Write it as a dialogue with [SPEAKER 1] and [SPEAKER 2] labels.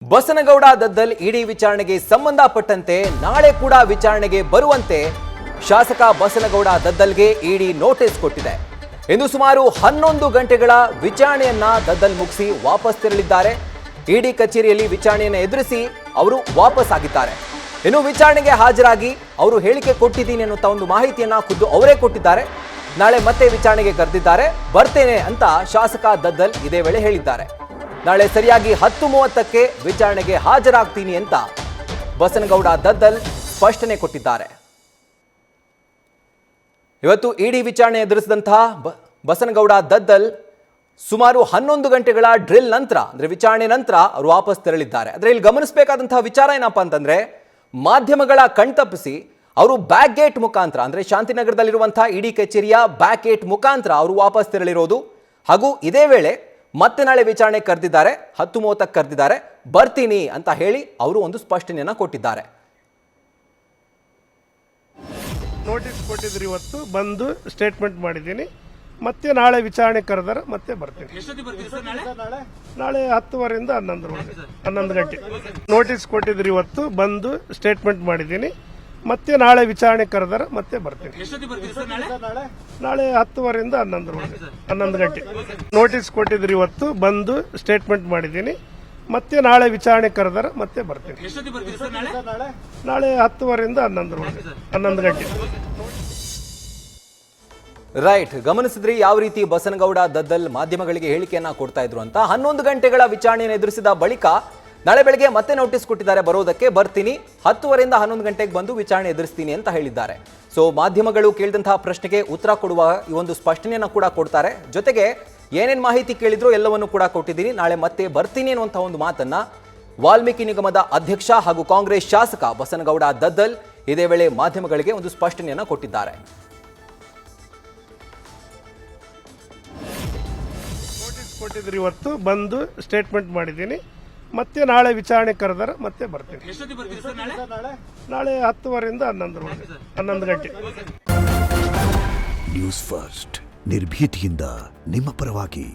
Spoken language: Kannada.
[SPEAKER 1] ಬಸನಗೌಡ ದದ್ದಲ್ ಇಡಿ ವಿಚಾರಣೆಗೆ ಸಂಬಂಧಪಟ್ಟಂತೆ ನಾಳೆ ಕೂಡ ವಿಚಾರಣೆಗೆ ಬರುವಂತೆ ಶಾಸಕ ಬಸನಗೌಡ ದದ್ದಲ್ಗೆ ಇಡಿ ನೋಟಿಸ್ ಕೊಟ್ಟಿದೆ. ಇಂದು ಸುಮಾರು 11 ಗಂಟೆಗಳ ವಿಚಾರಣೆಯನ್ನ ದದ್ದಲ್ ಮುಗಿಸಿ ವಾಪಸ್ ತೆರಳಿದ್ದಾರೆ. ಇಡಿ ಕಚೇರಿಯಲ್ಲಿ ವಿಚಾರಣೆಯನ್ನು ಎದುರಿಸಿ ಅವರು ವಾಪಸ್ ಆಗಿದ್ದಾರೆ. ಇನ್ನು ವಿಚಾರಣೆಗೆ ಹಾಜರಾಗಿ ಅವರು ಹೇಳಿಕೆ ಕೊಟ್ಟಿದ್ದೀನಿ ಅನ್ನುವಂತ ಒಂದು ಮಾಹಿತಿಯನ್ನ ಖುದ್ದು ಅವರೇ ಕೊಟ್ಟಿದ್ದಾರೆ. ನಾಳೆ ಮತ್ತೆ ವಿಚಾರಣೆಗೆ ಕರೆದಿದ್ದಾರೆ, ಬರ್ತೇನೆ ಅಂತ ಶಾಸಕ ದದ್ದಲ್ ಇದೇ ವೇಳೆ ಹೇಳಿದ್ದಾರೆ. ನಾಳೆ ಸರಿಯಾಗಿ 10:30ಕ್ಕೆ ವಿಚಾರಣೆಗೆ ಹಾಜರಾಗ್ತೀನಿ ಅಂತ ಬಸನಗೌಡ ದದ್ದಲ್ ಸ್ಪಷ್ಟನೆ ಕೊಟ್ಟಿದ್ದಾರೆ. ಇವತ್ತು ಇಡಿ ವಿಚಾರಣೆ ಎದುರಿಸಿದಂತಹ ಬಸನಗೌಡ ದದ್ದಲ್ ಸುಮಾರು 11 ಗಂಟೆಗಳ ಡ್ರಿಲ್ ನಂತರ ಅಂದ್ರೆ ವಿಚಾರಣೆ ನಂತರ ಅವರು ವಾಪಸ್ ತೆರಳಿದ್ದಾರೆ. ಆದರೆ ಇಲ್ಲಿ ಗಮನಿಸಬೇಕಾದಂತಹ ವಿಚಾರ ಏನಪ್ಪಾ ಅಂತಂದ್ರೆ, ಮಾಧ್ಯಮಗಳ ಕಣ್ತಪ್ಪಿಸಿ ಅವರು ಬ್ಯಾಕ್ ಗೇಟ್ ಮುಖಾಂತರ ಅಂದ್ರೆ ಶಾಂತಿನಗರದಲ್ಲಿರುವಂತಹ ಇಡಿ ಕಚೇರಿಯ ಬ್ಯಾಕ್ ಗೇಟ್ ಮುಖಾಂತರ ಅವರು ವಾಪಸ್ ತೆರಳಿರೋದು. ಹಾಗೂ ಇದೇ ವೇಳೆ ಮತ್ತೆ ನಾಳೆ ವಿಚಾರಣೆ ಕರೆದಿದ್ದಾರೆ, 10:30ಕ್ಕೆ ಕರೆದಿದ್ದಾರೆ, ಬರ್ತೀನಿ ಅಂತ ಹೇಳಿ ಅವರು ಒಂದು ಸ್ಪಷ್ಟನೆಯನ್ನ ಕೊಟ್ಟಿದ್ದಾರೆ.
[SPEAKER 2] ನೋಟಿಸ್ ಕೊಟ್ಟಿದ್ರು, ಇವತ್ತು ಬಂದು ಸ್ಟೇಟ್ಮೆಂಟ್ ಮಾಡಿದ್ದೀನಿ. ಮತ್ತೆ ನಾಳೆ ವಿಚಾರಣೆ ಕರೆದಾರೆ, ಮತ್ತೆ ಬರ್ತೀನಿ. ನಾಳೆ 10:30ರಿಂದ 11 ಗಂಟೆ. ನೋಟಿಸ್ ಕೊಟ್ಟಿದ್ರು, ಇವತ್ತು ಬಂದು ಸ್ಟೇಟ್ಮೆಂಟ್ ಮಾಡಿದ್ದೀನಿ. ಮತ್ತೆ ನಾಳೆ ವಿಚಾರಣೆ ಕರೆದಾರೆ, ಮತ್ತೆ ಬರ್ತೀನಿ. ನಾಳೆ 10:30ರಿಂದ 11 ಗಂಟೆ. ನೋಟಿಸ್ ಕೊಟ್ಟಿದ್ರು, ಇವತ್ತು ಬಂದು ಸ್ಟೇಟ್ಮೆಂಟ್ ಮಾಡಿದ್ದೀನಿ. ಮತ್ತೆ ನಾಳೆ ವಿಚಾರಣೆ ಕರೆದಾರೆ, ಮತ್ತೆ ಬರ್ತೀನಿ. ನಾಳೆ 10:30ರಿಂದ 11 ಗಂಟೆ.
[SPEAKER 1] ರೈಟ್, ಗಮನಿಸಿದ್ರಿ ಯಾವ ರೀತಿ ಬಸನಗೌಡ ದದ್ದಲ್ ಮಾಧ್ಯಮಗಳಿಗೆ ಹೇಳಿಕೆಯನ್ನ ಕೊಡ್ತಾ ಇದ್ರು ಅಂತ. 11 ಗಂಟೆಗಳ ವಿಚಾರಣೆಯನ್ನು ಎದುರಿಸಿದ ಬಳಿಕ ನಾಳೆ ಬೆಳಗ್ಗೆ ಮತ್ತೆ ನೋಟಿಸ್ ಕೊಟ್ಟಿದ್ದಾರೆ, ಬರೋದಕ್ಕೆ ಬರ್ತೀನಿ, 10:30ರಿಂದ 11 ಗಂಟೆಗೆ ಬಂದು ವಿಚಾರಣೆ ಎದುರಿಸ್ತೀನಿ ಅಂತ ಹೇಳಿದ್ದಾರೆ. ಸೊ ಮಾಧ್ಯಮಗಳು ಕೇಳಿದಂತಹ ಪ್ರಶ್ನೆಗೆ ಉತ್ತರ ಕೊಡುವ ಈ ಒಂದು ಸ್ಪಷ್ಟನೆಯನ್ನ ಕೂಡ ಕೊಡ್ತಾರೆ. ಜೊತೆಗೆ ಏನೇನು ಮಾಹಿತಿ ಕೇಳಿದ್ರು ಎಲ್ಲವನ್ನು ಕೂಡ ಕೊಟ್ಟಿದ್ದೀನಿ, ನಾಳೆ ಮತ್ತೆ ಬರ್ತೀನಿ ಅನ್ನುವಂತಹ ಒಂದು ಮಾತನ್ನ ವಾಲ್ಮೀಕಿ ನಿಗಮದ ಅಧ್ಯಕ್ಷ ಹಾಗೂ ಕಾಂಗ್ರೆಸ್ ಶಾಸಕ ಬಸನಗೌಡ ದದ್ದಲ್ ಇದೇ ವೇಳೆ ಮಾಧ್ಯಮಗಳಿಗೆ ಒಂದು ಸ್ಪಷ್ಟನೆಯನ್ನ ಕೊಟ್ಟಿದ್ದಾರೆ.
[SPEAKER 2] ನೋಟಿಸ್ ಕೊಟ್ಟಿದ್ರು, ಇವತ್ತು ಬಂದು ಸ್ಟೇಟ್ಮೆಂಟ್ ಮಾಡಿದ್ದೀನಿ. ಮತ್ತೆ ನಾಳೆ ವಿಚಾರಣೆ ಕರೆದಾರೆ, ಮತ್ತೆ ಬರ್ತೀನಿ. ನಾಳೆ 10:30ರಿಂದ 11 ಗಂಟೆ.
[SPEAKER 3] ನ್ಯೂಸ್ ಫಸ್ಟ್ ನಿರ್ಭೀತಿಯಿಂದ ನಿಮ್ಮ ಪರವಾಗಿ.